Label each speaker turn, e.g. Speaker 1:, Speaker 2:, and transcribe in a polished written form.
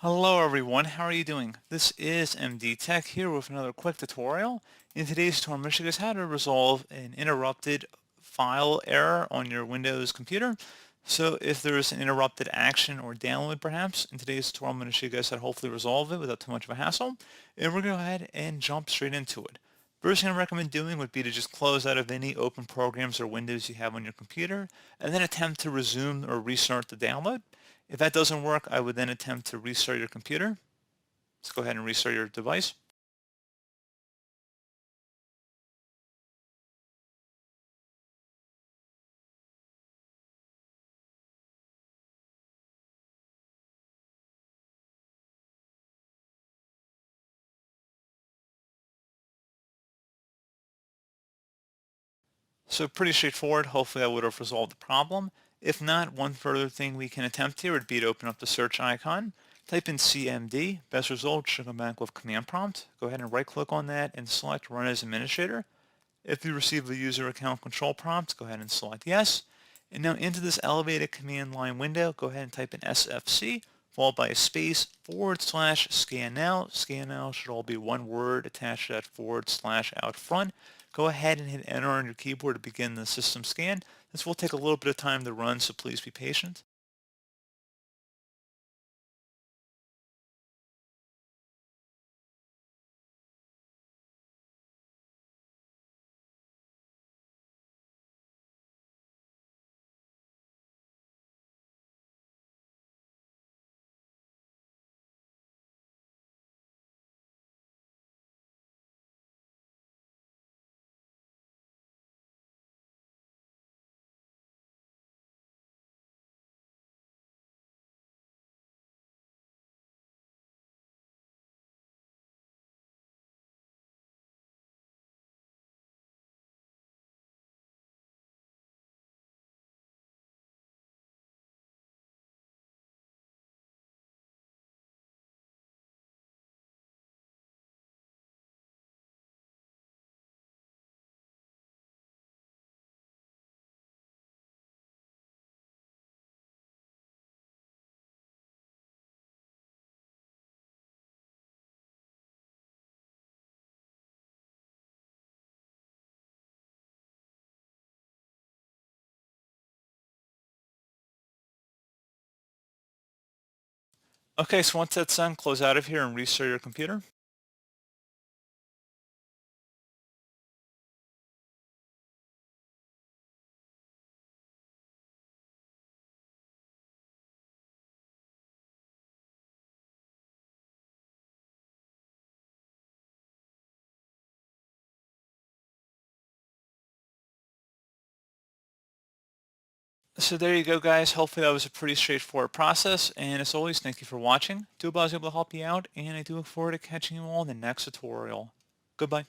Speaker 1: Hello everyone, how are you doing? This is MD Tech here with another quick tutorial. In today's tutorial, I'm going to show you guys how to resolve an interrupted file error on your Windows computer. So if there's an interrupted action or download perhaps, in today's tutorial I'm going to show you guys how to hopefully resolve it without too much of a hassle. And we're going to go ahead and jump straight into it. First thing I recommend doing would be to just close out of any open programs or windows you have on your computer, and then attempt to resume or restart the download. If that doesn't work, I would then attempt to restart your computer. Let's go ahead and restart your device. So pretty straightforward. Hopefully that would have resolved the problem. If not, one further thing we can attempt here would be to open up the search icon, type in CMD. Best result should come back with command prompt. Go ahead and right click on that and select run as administrator. If you receive a user account control prompt, go ahead and select yes. And now into this elevated command line window, go ahead and type in SFC, followed by a space /scannow. Scannow should all be one word attached to that / out front. Go ahead and hit enter on your keyboard to begin the system scan. This will take a little bit of time to run, so please be patient. Okay, so once that's done, close out of here and restart your computer. So there you go, guys. Hopefully that was a pretty straightforward process. And as always, thank you for watching. Do hope I was able to help you out, and I do look forward to catching you all in the next tutorial. Goodbye.